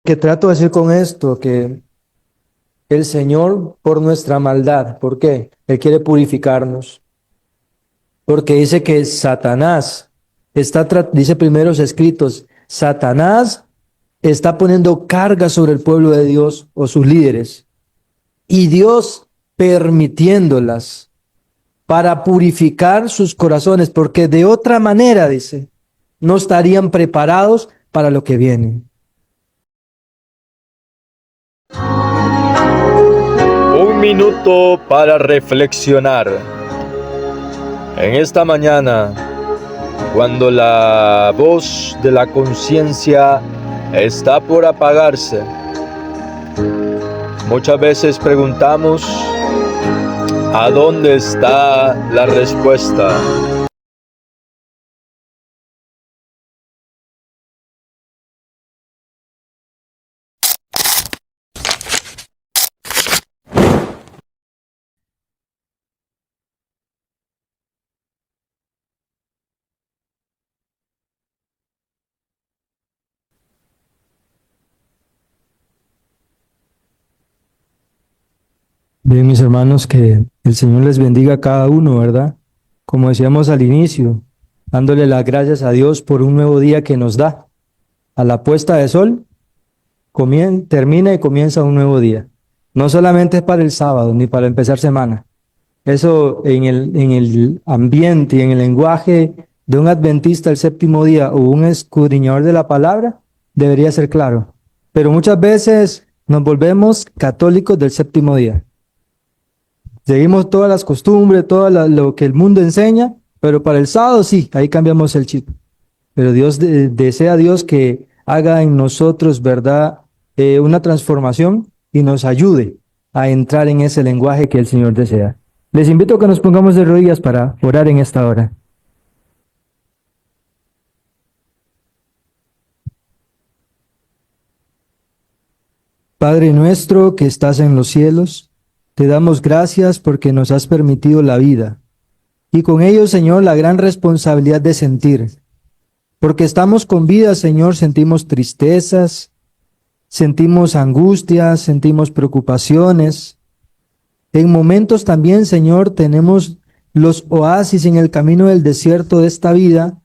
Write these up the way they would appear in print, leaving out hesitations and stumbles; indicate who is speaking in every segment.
Speaker 1: Que trato de decir con esto que el Señor por nuestra maldad, ¿por qué? Él quiere purificarnos, porque dice que Satanás dice primeros escritos, Satanás está poniendo carga sobre el pueblo de Dios o sus líderes, y Dios permitiéndolas para purificar sus corazones, porque de otra manera, dice, no estarían preparados para lo que viene.
Speaker 2: Un minuto para reflexionar. En esta mañana, cuando la voz de la conciencia está por apagarse, muchas veces preguntamos, ¿a dónde está la respuesta?
Speaker 1: Bien, mis hermanos, que el Señor les bendiga a cada uno, ¿verdad? Como decíamos al inicio, dándole las gracias a Dios por un nuevo día que nos da. A la puesta de sol, termina y comienza un nuevo día. No solamente es para el sábado ni para empezar semana. Eso en el ambiente y en el lenguaje de un adventista el séptimo día o un escudriñador de la palabra debería ser claro. Pero muchas veces nos volvemos católicos del séptimo día. Seguimos todas las costumbres, lo que el mundo enseña, pero para el sábado sí, ahí cambiamos el chip. Pero desea Dios que haga en nosotros, ¿verdad? Una transformación y nos ayude a entrar en ese lenguaje que el Señor desea. Les invito a que nos pongamos de rodillas para orar en esta hora. Padre nuestro que estás en los cielos, te damos gracias porque nos has permitido la vida y con ello, Señor, la gran responsabilidad de sentir. Porque estamos con vida, Señor, sentimos tristezas, sentimos angustias, sentimos preocupaciones. En momentos también, Señor, tenemos los oasis en el camino del desierto de esta vida,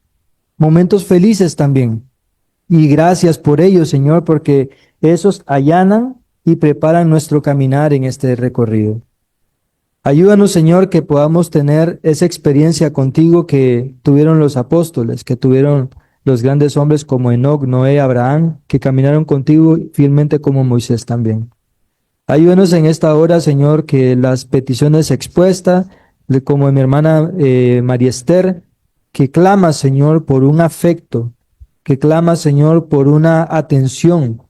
Speaker 1: momentos felices también. Y gracias por ello, Señor, porque esos allanan y preparan nuestro caminar en este recorrido. Ayúdanos, Señor, que podamos tener esa experiencia contigo que tuvieron los apóstoles, que tuvieron los grandes hombres como Enoc, Noé, Abraham, que caminaron contigo fielmente como Moisés también. Ayúdanos en esta hora, Señor, que las peticiones expuestas, como mi hermana María Esther, que clama, Señor, por un afecto, que clama, Señor, por una atención,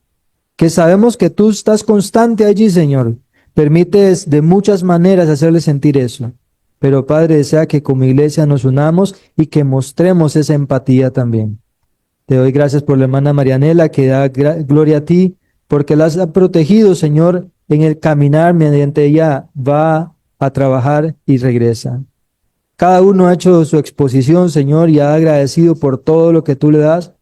Speaker 1: que sabemos que tú estás constante allí, Señor. Permites de muchas maneras hacerle sentir eso. Pero Padre, desea que como iglesia nos unamos y que mostremos esa empatía también. Te doy gracias por la hermana Marianela, que da gloria a ti, porque la has protegido, Señor, en el caminar mediante ella va a trabajar y regresa. Cada uno ha hecho su exposición, Señor, y ha agradecido por todo lo que tú le das.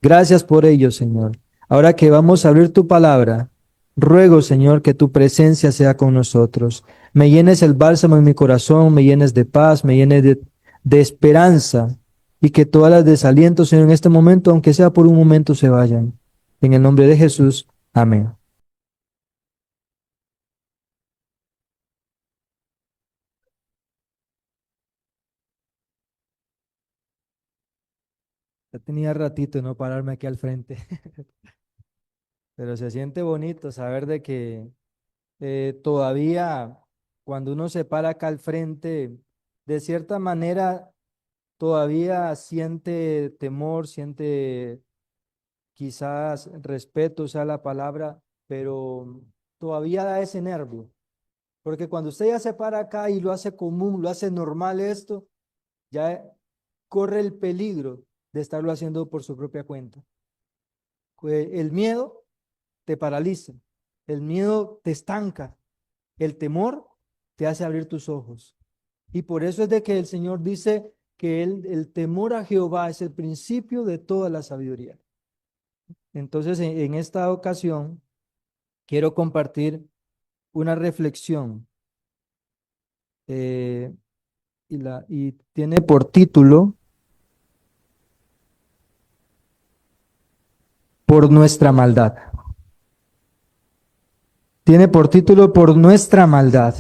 Speaker 1: Gracias por ello, Señor. Ahora que vamos a abrir tu palabra, ruego, Señor, que tu presencia sea con nosotros. Me llenes el bálsamo en mi corazón, me llenes de paz, me llenes de esperanza y que todas las desalientos, Señor, en este momento, aunque sea por un momento, se vayan. En el nombre de Jesús, amén. Ya tenía ratito de no pararme aquí al frente, pero se siente bonito saber de que todavía cuando uno se para acá al frente, de cierta manera todavía siente temor, siente quizás respeto, sea la palabra, pero todavía da ese nervio. Porque cuando usted ya se para acá y lo hace común, lo hace normal esto, ya corre el peligro de estarlo haciendo por su propia cuenta. El miedo te paraliza, el miedo te estanca, el temor te hace abrir tus ojos. Y por eso es de que el Señor dice que el temor a Jehová es el principio de toda la sabiduría. Entonces, en esta ocasión, quiero compartir una reflexión y tiene por título Por nuestra maldad. Tiene por título Por nuestra maldad.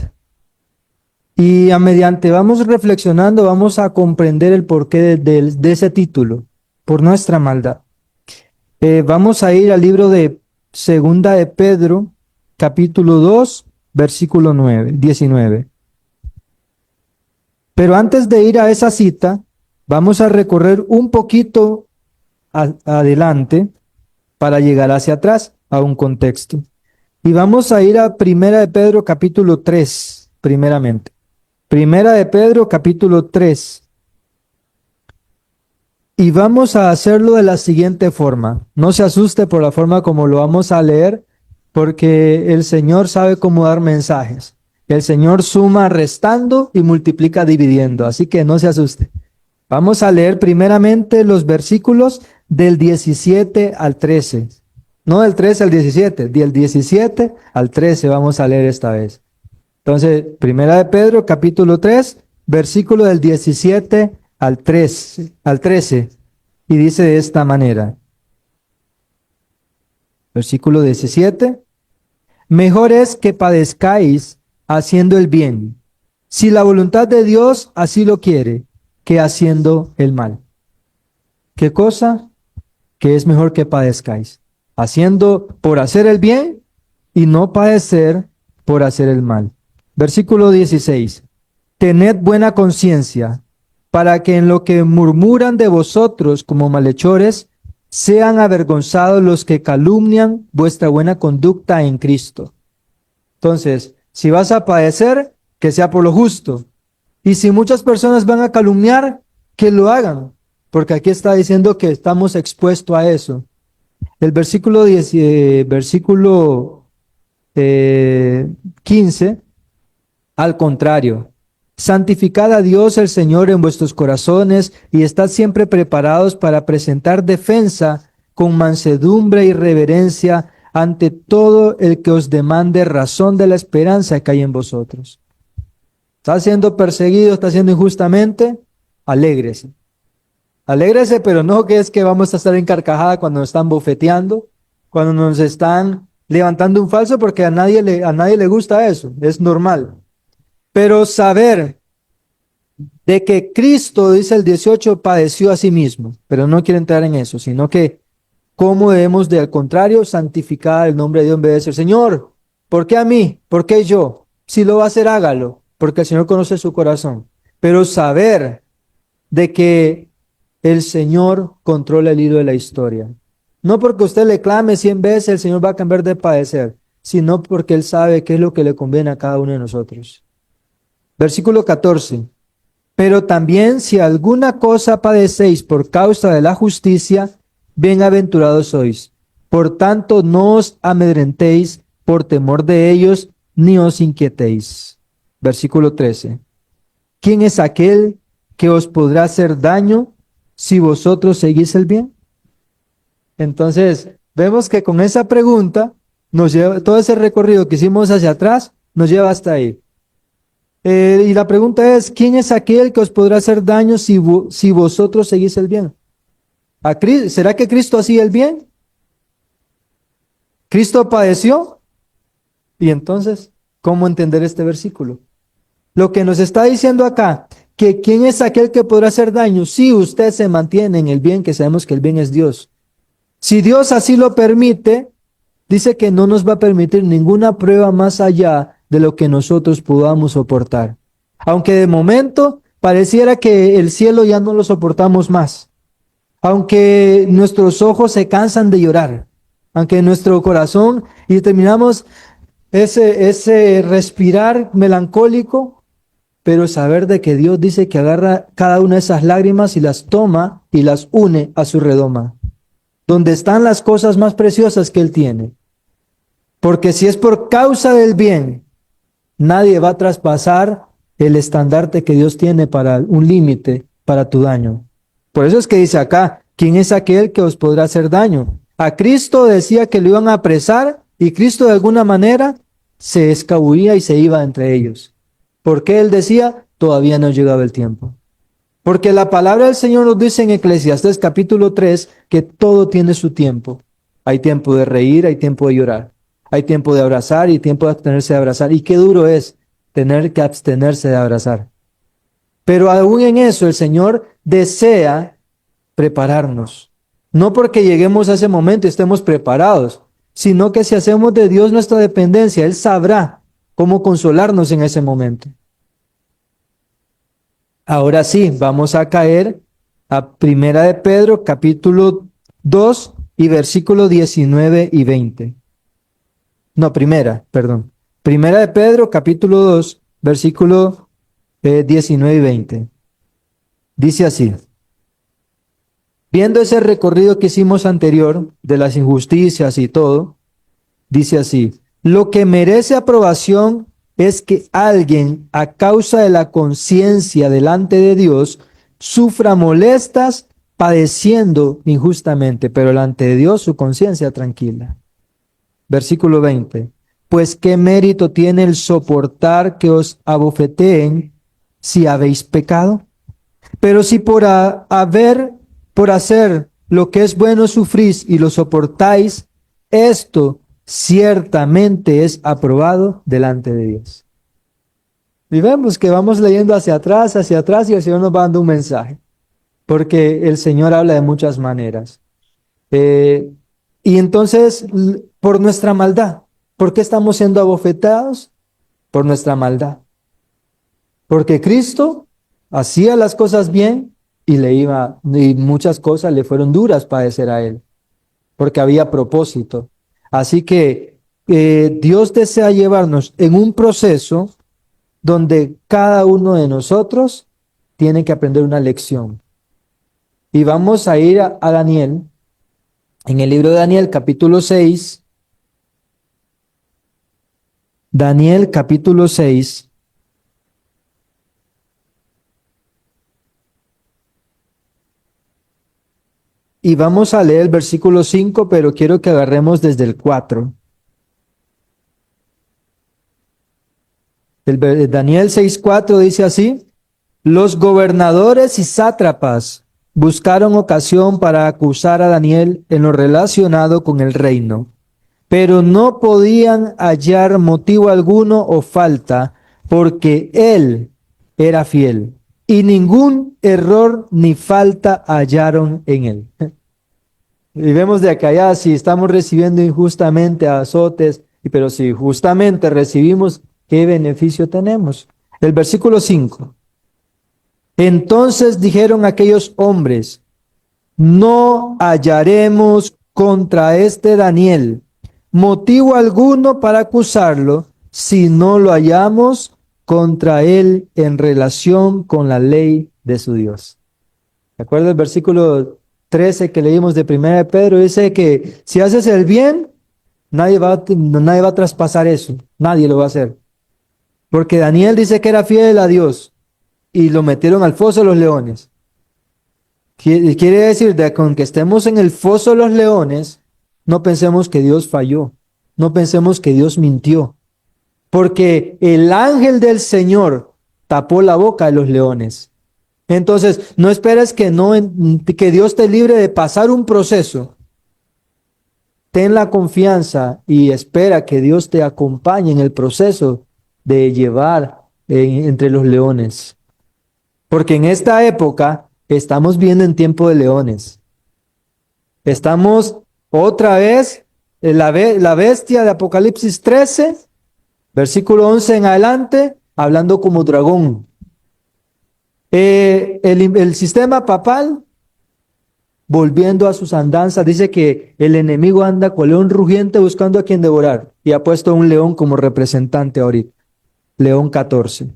Speaker 1: Y mediante vamos reflexionando, vamos a comprender el porqué de ese título, Por nuestra maldad. Vamos a ir al libro de Segunda de Pedro, capítulo 2, versículo 19. Pero antes de ir a esa cita, vamos a recorrer un poquito adelante para llegar hacia atrás a un contexto. Y vamos a ir a Primera de Pedro, capítulo 3, primeramente. Primera de Pedro, capítulo 3. Y vamos a hacerlo de la siguiente forma. No se asuste por la forma como lo vamos a leer, porque el Señor sabe cómo dar mensajes. El Señor suma restando y multiplica dividiendo, así que no se asuste. Vamos a leer primeramente los versículos del 17 al 13. No del 13 al 17, del 17 al 13 vamos a leer esta vez. Entonces, Primera de Pedro, capítulo 3, versículo del 17 al 13, y dice de esta manera. Versículo 17. Mejor es que padezcáis haciendo el bien, si la voluntad de Dios así lo quiere, que haciendo el mal. ¿Qué cosa? Que es mejor que padezcáis, haciendo por hacer el bien y no padecer por hacer el mal. Versículo 16. Tened buena conciencia, para que en lo que murmuran de vosotros como malhechores, sean avergonzados los que calumnian vuestra buena conducta en Cristo. Entonces, si vas a padecer, que sea por lo justo. Y si muchas personas van a calumniar, que lo hagan, porque aquí está diciendo que estamos expuestos a eso. El versículo 15, al contrario, santificad a Dios el Señor en vuestros corazones y estad siempre preparados para presentar defensa con mansedumbre y reverencia ante todo el que os demande razón de la esperanza que hay en vosotros. ¿Está siendo perseguido, está siendo injustamente? Alégrese. Alégrese, pero no que es que vamos a estar en carcajada cuando nos están bofeteando, cuando nos están levantando un falso, porque a nadie le gusta eso, es normal. Pero saber de que Cristo, dice el 18, padeció a sí mismo, pero no quiero entrar en eso, sino que cómo debemos de, al contrario, santificar el nombre de Dios en vez de decir, Señor, ¿por qué a mí? ¿Por qué yo? Si lo va a hacer, hágalo, porque el Señor conoce su corazón. Pero saber de que el Señor controla el hilo de la historia. No porque usted le clame 100 veces, el Señor va a cambiar de padecer, sino porque Él sabe qué es lo que le conviene a cada uno de nosotros. Versículo 14. Pero también si alguna cosa padecéis por causa de la justicia, bienaventurados sois. Por tanto, no os amedrentéis por temor de ellos, ni os inquietéis. Versículo 13. ¿Quién es aquel que os podrá hacer daño si vosotros seguís el bien? Entonces, vemos que con esa pregunta, nos lleva, todo ese recorrido que hicimos hacia atrás, nos lleva hasta ahí. Y la pregunta es, ¿quién es aquel que os podrá hacer daño si vosotros seguís el bien? ¿Será que Cristo hacía el bien? ¿Cristo padeció? Y entonces, ¿cómo entender este versículo? Lo que nos está diciendo acá, que ¿quién es aquel que podrá hacer daño si usted se mantiene en el bien, que sabemos que el bien es Dios? Si Dios así lo permite, dice que no nos va a permitir ninguna prueba más allá de lo que nosotros podamos soportar. Aunque de momento pareciera que el cielo ya no lo soportamos más. Aunque nuestros ojos se cansan de llorar. Aunque nuestro corazón, y terminamos ese respirar melancólico, pero saber de que Dios dice que agarra cada una de esas lágrimas y las toma y las une a su redoma, donde están las cosas más preciosas que Él tiene. Porque si es por causa del bien, nadie va a traspasar el estandarte que Dios tiene para un límite para tu daño. Por eso es que dice acá, ¿quién es aquel que os podrá hacer daño? A Cristo decía que lo iban a apresar y Cristo de alguna manera se escabullía y se iba entre ellos. ¿Por qué él decía? Todavía no llegaba el tiempo. Porque la palabra del Señor nos dice en Eclesiastés capítulo 3 que todo tiene su tiempo. Hay tiempo de reír, hay tiempo de llorar. Hay tiempo de abrazar y tiempo de abstenerse de abrazar. Y qué duro es tener que abstenerse de abrazar. Pero aún en eso el Señor desea prepararnos. No porque lleguemos a ese momento y estemos preparados, sino que si hacemos de Dios nuestra dependencia, Él sabrá cómo consolarnos en ese momento. Ahora sí, vamos a caer a Primera de Pedro, capítulo 2 y versículos 19 y 20. No, perdón. Primera de Pedro, capítulo 2, versículo 19 y 20. Dice así: viendo ese recorrido que hicimos anterior de las injusticias y todo, dice así: lo que merece aprobación es que alguien, a causa de la conciencia delante de Dios, sufra molestas padeciendo injustamente, pero delante de Dios su conciencia tranquila. Versículo 20. Pues qué mérito tiene el soportar que os abofeteen si habéis pecado. Pero si por hacer lo que es bueno sufrís y lo soportáis, esto ciertamente es aprobado delante de Dios. Y vemos que vamos leyendo hacia atrás y el Señor nos va dando un mensaje, porque el Señor habla de muchas maneras. Y entonces, por nuestra maldad, ¿por qué estamos siendo abofeteados? Por nuestra maldad. Porque Cristo hacía las cosas bien y y muchas cosas le fueron duras padecer a Él, porque había propósito. Así que Dios desea llevarnos en un proceso donde cada uno de nosotros tiene que aprender una lección. Y vamos a ir a Daniel, en el libro de Daniel, capítulo 6. Daniel, capítulo 6. Y vamos a leer el versículo 5, pero quiero que agarremos desde el 4. Daniel 6:4 dice así: los gobernadores y sátrapas buscaron ocasión para acusar a Daniel en lo relacionado con el reino, pero no podían hallar motivo alguno o falta, porque él era fiel, y ningún error ni falta hallaron en él. Y vemos de acá allá, si estamos recibiendo injustamente azotes, pero si justamente recibimos, ¿qué beneficio tenemos? El versículo 5. Entonces dijeron aquellos hombres: no hallaremos contra este Daniel motivo alguno para acusarlo, si no lo hallamos contra él en relación con la ley de su Dios. ¿De acuerdo? El versículo 13 que leímos de Primera de Pedro dice que si haces el bien, nadie va a traspasar eso, nadie lo va a hacer. Porque Daniel dice que era fiel a Dios y lo metieron al foso de los leones. Quiere decir que con que estemos en el foso de los leones, no pensemos que Dios falló, no pensemos que Dios mintió, porque el ángel del Señor tapó la boca de los leones. Entonces, no esperes que Dios te libre de pasar un proceso. Ten la confianza y espera que Dios te acompañe en el proceso de llevar entre los leones. Porque en esta época estamos viendo en tiempo de leones. Estamos otra vez, la bestia de Apocalipsis 13, versículo 11 en adelante, hablando como dragón. El sistema papal, volviendo a sus andanzas, dice que el enemigo anda con león rugiente buscando a quien devorar, y ha puesto a un león como representante ahorita. León 14.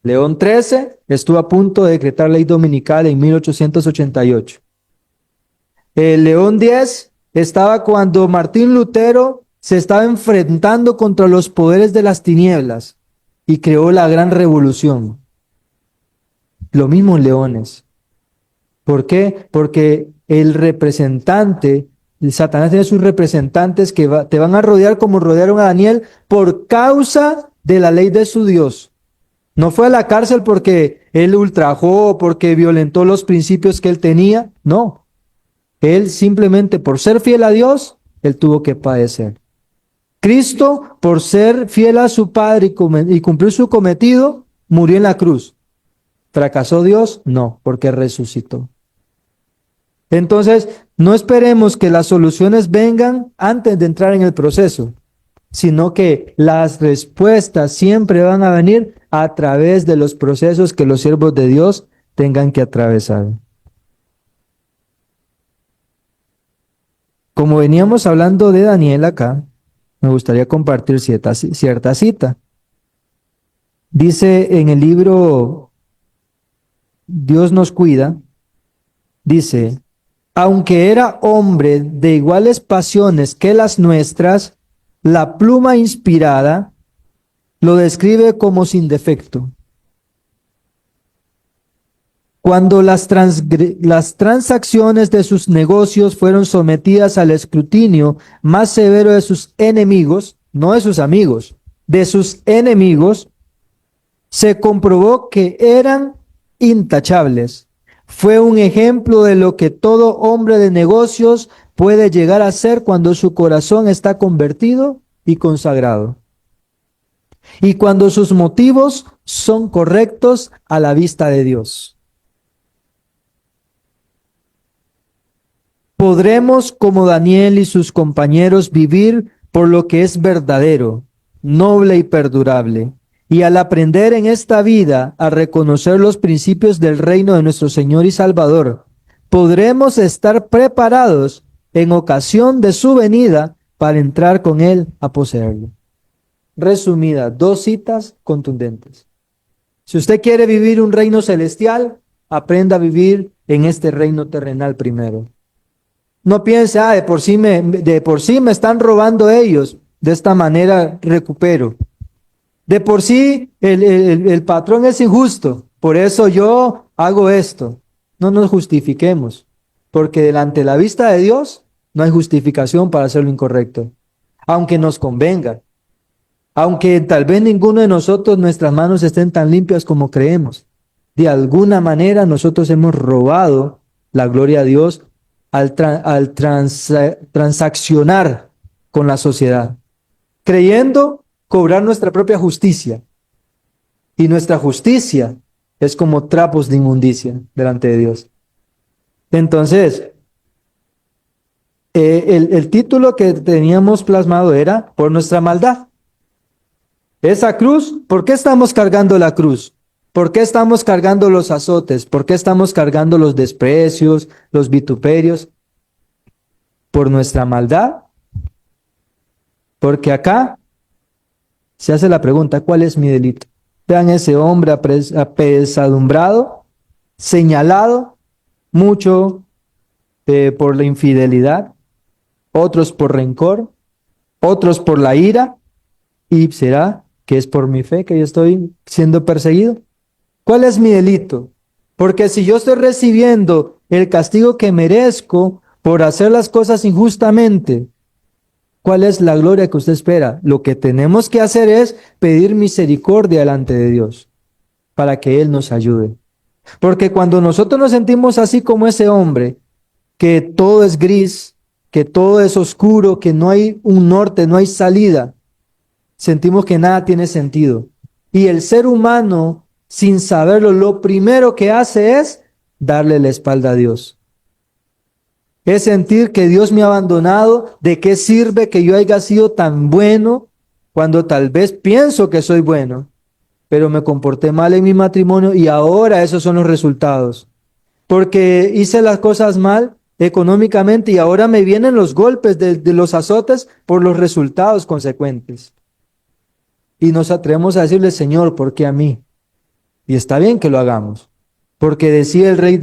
Speaker 1: León 13 estuvo a punto de decretar ley dominical en 1888. El León 10 estaba cuando Martín Lutero se estaba enfrentando contra los poderes de las tinieblas y creó la gran revolución. Lo mismo en leones. ¿Por qué? Porque el representante Satanás tiene sus representantes que te van a rodear como rodearon a Daniel por causa de la ley de su Dios. No fue a la cárcel porque él ultrajó, porque violentó los principios que él tenía. No. Él simplemente por ser fiel a Dios, él tuvo que padecer. Cristo, por ser fiel a su Padre y cumplir su cometido, murió en la cruz. ¿Fracasó Dios? No, porque resucitó. Entonces, no esperemos que las soluciones vengan antes de entrar en el proceso, sino que las respuestas siempre van a venir a través de los procesos que los siervos de Dios tengan que atravesar. Como veníamos hablando de Daniel acá, me gustaría compartir cierta cita. Dice en el libro Dios nos cuida, dice, aunque era hombre de iguales pasiones que las nuestras, la pluma inspirada lo describe como sin defecto. Cuando las transacciones de sus negocios fueron sometidas al escrutinio más severo de sus enemigos, no de sus amigos, de sus enemigos, se comprobó que eran intachables. Fue un ejemplo de lo que todo hombre de negocios puede llegar a ser cuando su corazón está convertido y consagrado. Y cuando sus motivos son correctos a la vista de Dios. Podremos, como Daniel y sus compañeros, vivir por lo que es verdadero, noble y perdurable. Y al aprender en esta vida a reconocer los principios del reino de nuestro Señor y Salvador, podremos estar preparados en ocasión de su venida para entrar con Él a poseerlo. Resumida, 2 citas contundentes. Si usted quiere vivir un reino celestial, aprenda a vivir en este reino terrenal primero. No piense, de por sí me están robando ellos, de esta manera recupero. De por sí el patrón es injusto, por eso yo hago esto. No nos justifiquemos, porque delante de la vista de Dios no hay justificación para hacer lo incorrecto, aunque nos convenga, aunque tal vez ninguno de nosotros nuestras manos estén tan limpias como creemos. De alguna manera nosotros hemos robado la gloria a Dios al transaccionar con la sociedad, creyendo cobrar nuestra propia justicia. Y nuestra justicia es como trapos de inmundicia delante de Dios. Entonces, el título que teníamos plasmado era por nuestra maldad. Esa cruz, ¿por qué estamos cargando la cruz? ¿Por qué estamos cargando los azotes? ¿Por qué estamos cargando los desprecios, los vituperios? ¿Por nuestra maldad? Porque acá se hace la pregunta, ¿cuál es mi delito? Vean ese hombre apesadumbrado, señalado, mucho por la infidelidad, otros por rencor, otros por la ira, y será que es por mi fe que yo estoy siendo perseguido. ¿Cuál es mi delito? Porque si yo estoy recibiendo el castigo que merezco por hacer las cosas injustamente, ¿cuál es la gloria que usted espera? Lo que tenemos que hacer es pedir misericordia delante de Dios para que Él nos ayude. Porque cuando nosotros nos sentimos así como ese hombre, que todo es gris, que todo es oscuro, que no hay un norte, no hay salida, sentimos que nada tiene sentido. Y el ser humano, sin saberlo, lo primero que hace es darle la espalda a Dios. Es sentir que Dios me ha abandonado. ¿De qué sirve que yo haya sido tan bueno cuando tal vez pienso que soy bueno, pero me comporté mal en mi matrimonio y ahora esos son los resultados? Porque hice las cosas mal económicamente y ahora me vienen los golpes de los azotes por los resultados consecuentes. Y nos atrevemos a decirle, Señor, ¿por qué a mí? Y está bien que lo hagamos. Porque decía el rey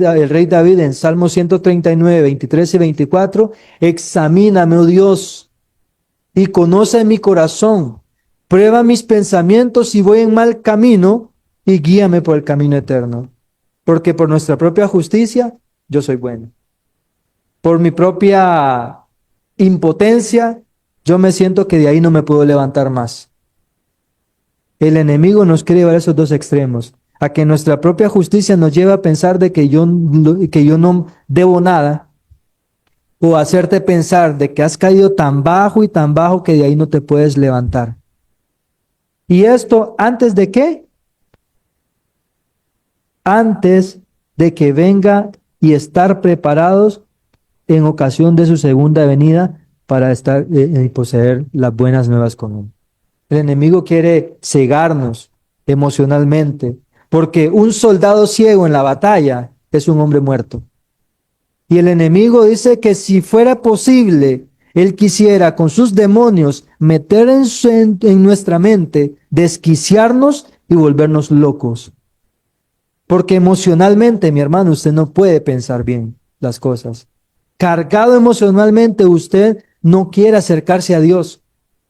Speaker 1: David en Salmo 139, 23 y 24, examíname, oh Dios, y conoce mi corazón, prueba mis pensamientos si voy en mal camino y guíame por el camino eterno. Porque por nuestra propia justicia yo soy bueno. Por mi propia impotencia, yo me siento que de ahí no me puedo levantar más. El enemigo nos quiere llevar a esos dos extremos, a que nuestra propia justicia nos lleve a pensar de que yo no debo nada, o hacerte pensar de que has caído tan bajo y tan bajo que de ahí no te puedes levantar. ¿Y esto antes de qué? Antes de que venga y estar preparados en ocasión de su segunda venida para estar y poseer las buenas nuevas con él. El enemigo quiere cegarnos emocionalmente, porque un soldado ciego en la batalla es un hombre muerto. Y el enemigo dice que si fuera posible, él quisiera con sus demonios meter en nuestra mente, desquiciarnos y volvernos locos. Porque emocionalmente, mi hermano, usted no puede pensar bien las cosas. Cargado emocionalmente, usted no quiere acercarse a Dios.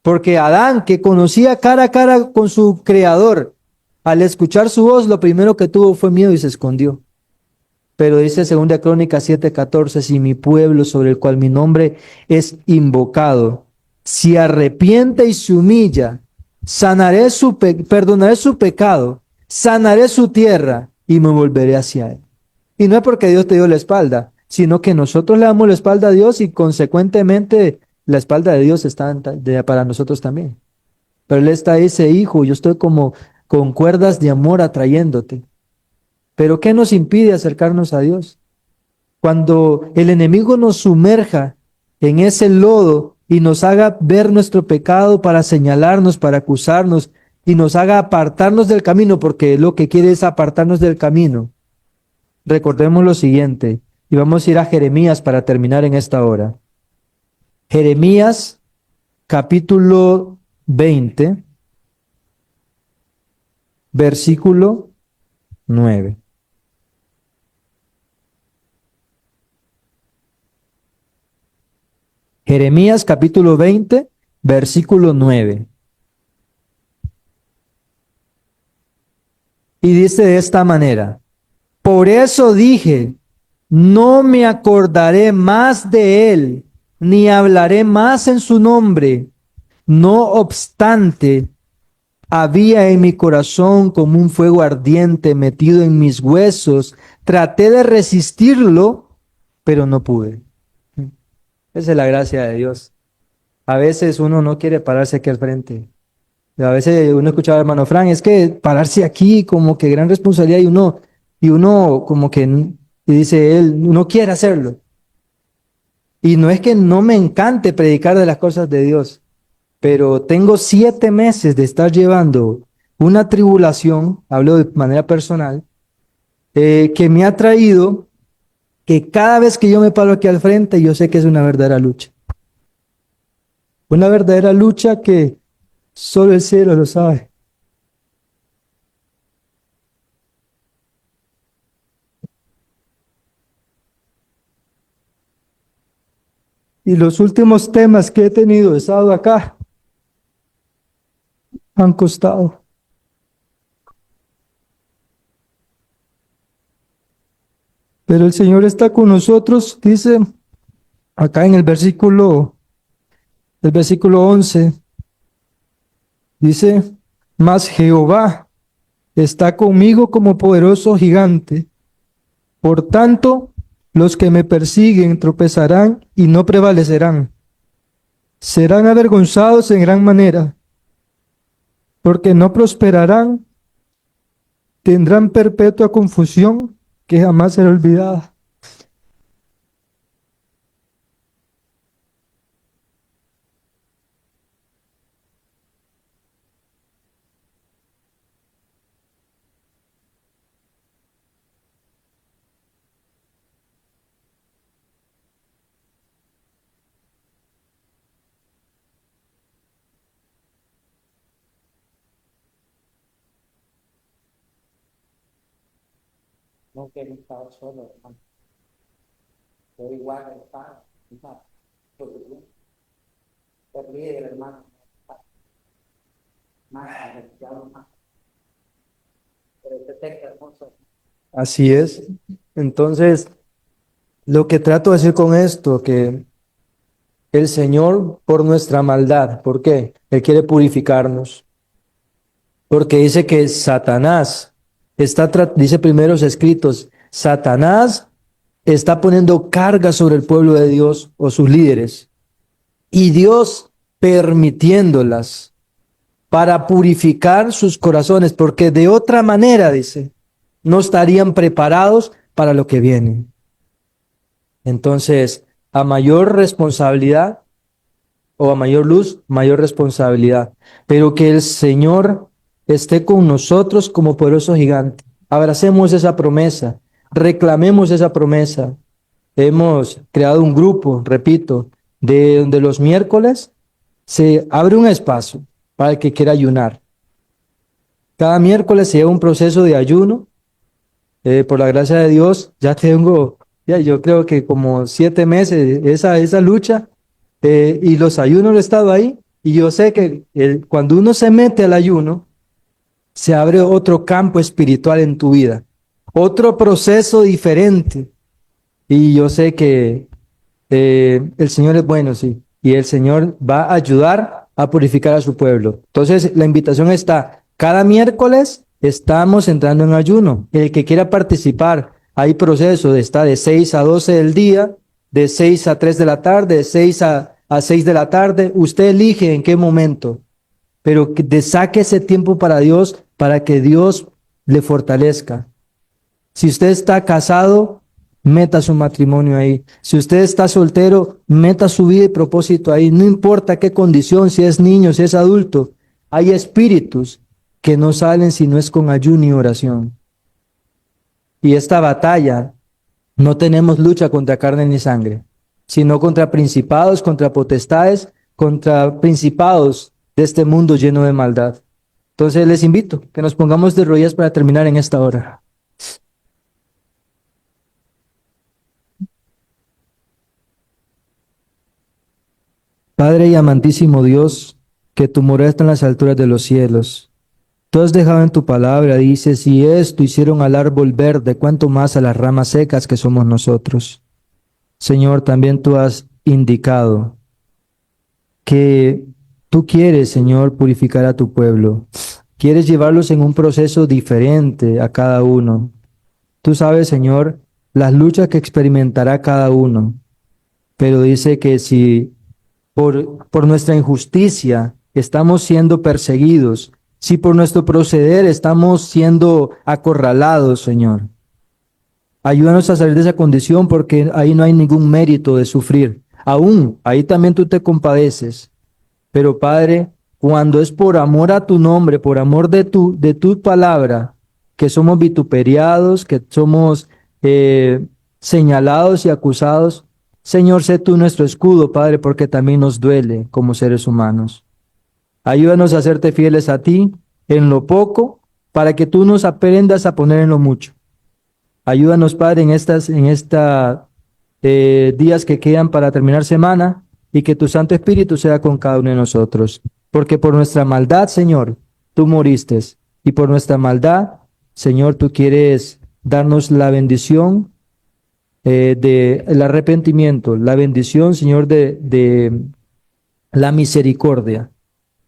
Speaker 1: Porque Adán, que conocía cara a cara con su creador, al escuchar su voz, lo primero que tuvo fue miedo y se escondió. Pero dice 2 Crónicas 7:14, si mi pueblo sobre el cual mi nombre es invocado, se arrepiente y se humilla, perdonaré su pecado, sanaré su tierra y me volveré hacia él. Y no es porque Dios te dio la espalda, sino que nosotros le damos la espalda a Dios y consecuentemente la espalda de Dios está para nosotros también. Pero él está dice, hijo, yo estoy como con cuerdas de amor atrayéndote. Pero ¿qué nos impide acercarnos a Dios? Cuando el enemigo nos sumerja en ese lodo y nos haga ver nuestro pecado para señalarnos, para acusarnos y nos haga apartarnos del camino, porque lo que quiere es apartarnos del camino. Recordemos lo siguiente, y vamos a ir a Jeremías para terminar en esta hora. Jeremías capítulo 20, versículo 9. Jeremías capítulo 20, versículo 9. Y dice de esta manera, por eso dije, no me acordaré más de él, ni hablaré más en su nombre. No obstante, había en mi corazón como un fuego ardiente metido en mis huesos. Traté de resistirlo, pero no pude. Esa es la gracia de Dios. A veces uno no quiere pararse aquí al frente. A veces uno escuchaba al hermano Fran, es que pararse aquí como que gran responsabilidad y uno como que, y dice él, no quiere hacerlo. Y no es que no me encante predicar de las cosas de Dios, pero tengo 7 meses de estar llevando una tribulación, hablo de manera personal, que me ha traído que cada vez que yo me paro aquí al frente, yo sé que es una verdadera lucha. Una verdadera lucha que solo el cielo lo sabe. Y los últimos temas que he tenido, he estado acá, han costado. Pero el Señor está con nosotros, dice acá en el versículo 11, dice, mas Jehová está conmigo como poderoso gigante. Por tanto, los que me persiguen tropezarán y no prevalecerán. Serán avergonzados en gran manera, porque no prosperarán, tendrán perpetua confusión que jamás será olvidada. No quiero estar solo, hermano. Yo igual está, te ríe, hermano. Así es. Entonces, lo que trato de decir con esto, que el Señor por nuestra maldad. ¿Por qué? Él quiere purificarnos. Porque dice que Satanás dice primeros escritos, Satanás está poniendo carga sobre el pueblo de Dios o sus líderes. Y Dios permitiéndolas para purificar sus corazones, porque de otra manera, dice, no estarían preparados para lo que viene. Entonces, a mayor responsabilidad o a mayor luz, mayor responsabilidad. Pero que el Señor esté con nosotros como poderoso gigante. Abracemos esa promesa, reclamemos esa promesa. Hemos creado un grupo, repito, de donde los miércoles se abre un espacio para el que quiera ayunar. Cada miércoles se lleva un proceso de ayuno. Por la gracia de Dios, ya tengo, ya yo creo que como 7 meses esa lucha, y los ayunos he estado ahí. Y yo sé que cuando uno se mete al ayuno, se abre otro campo espiritual en tu vida, otro proceso diferente. Y yo sé que el Señor es bueno, sí, y el Señor va a ayudar a purificar a su pueblo. Entonces, la invitación está, cada miércoles estamos entrando en ayuno. El que quiera participar, hay proceso, está de 6 a 12 del día, de 6 a 3 de la tarde, de 6 a 6 de la tarde. Usted elige en qué momento, pero que saque ese tiempo para Dios, para que Dios le fortalezca. Si usted está casado, meta su matrimonio ahí. Si usted está soltero, meta su vida y propósito ahí. No importa qué condición, si es niño, si es adulto. Hay espíritus que no salen si no es con ayuno y oración. Y esta batalla, no tenemos lucha contra carne ni sangre, sino contra principados, contra potestades, contra principados de este mundo lleno de maldad. Entonces les invito que nos pongamos de rodillas para terminar en esta hora. Padre y amantísimo Dios, que tu morada está en las alturas de los cielos. Tú has dejado en tu palabra, dice, si esto hicieron al árbol verde, cuánto más a las ramas secas que somos nosotros. Señor, también tú has indicado que tú quieres, Señor, purificar a tu pueblo. Quieres llevarlos en un proceso diferente a cada uno. Tú sabes, Señor, las luchas que experimentará cada uno, pero dice que si por nuestra injusticia estamos siendo perseguidos, si por nuestro proceder estamos siendo acorralados, Señor, ayúdanos a salir de esa condición porque ahí no hay ningún mérito de sufrir. Aún, ahí también tú te compadeces. Pero Padre, cuando es por amor a tu nombre, por amor de tu palabra, que somos vituperiados, que somos señalados y acusados, Señor, sé tú nuestro escudo, Padre, porque también nos duele como seres humanos. Ayúdanos a serte fieles a ti en lo poco, para que tú nos aprendas a poner en lo mucho. Ayúdanos, Padre, en estos días que quedan para terminar semana, y que tu Santo Espíritu sea con cada uno de nosotros. Porque por nuestra maldad, Señor, tú moriste. Y por nuestra maldad, Señor, tú quieres darnos la bendición del arrepentimiento, la bendición, Señor, de la misericordia.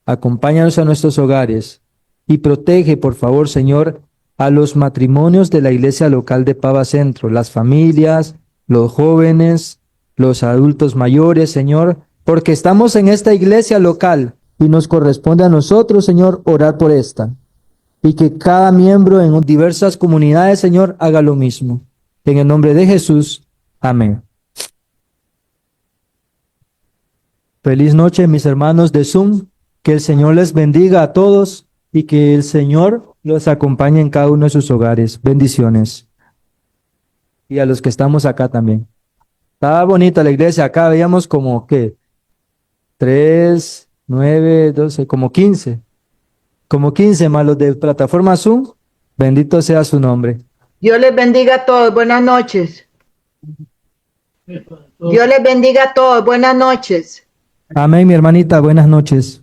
Speaker 1: Acompáñanos a nuestros hogares y protege, por favor, Señor, a los matrimonios de la iglesia local de Pava Centro, las familias, los jóvenes, los adultos mayores, Señor, porque estamos en esta iglesia local y nos corresponde a nosotros, Señor, orar por esta. Y que cada miembro en diversas comunidades, Señor, haga lo mismo. En el nombre de Jesús. Amén. Feliz noche, mis hermanos de Zoom. Que el Señor les bendiga a todos y que el Señor los acompañe en cada uno de sus hogares. Bendiciones. Y a los que estamos acá también. Estaba bonita la iglesia. Acá veíamos como, ¿qué? 3, 9, 12, como 15. Como 15 más los de plataforma Zoom. Bendito sea su nombre.
Speaker 3: Dios les bendiga a todos. Buenas noches. Dios les bendiga a todos. Buenas noches.
Speaker 1: Amén, mi hermanita. Buenas noches.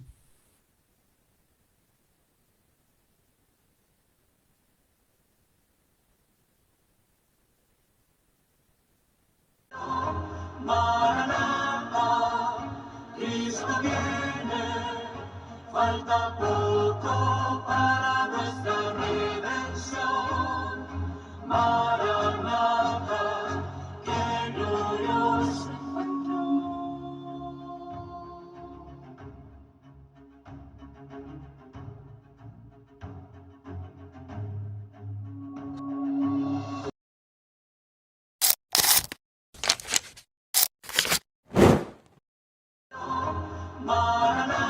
Speaker 4: Maranatha,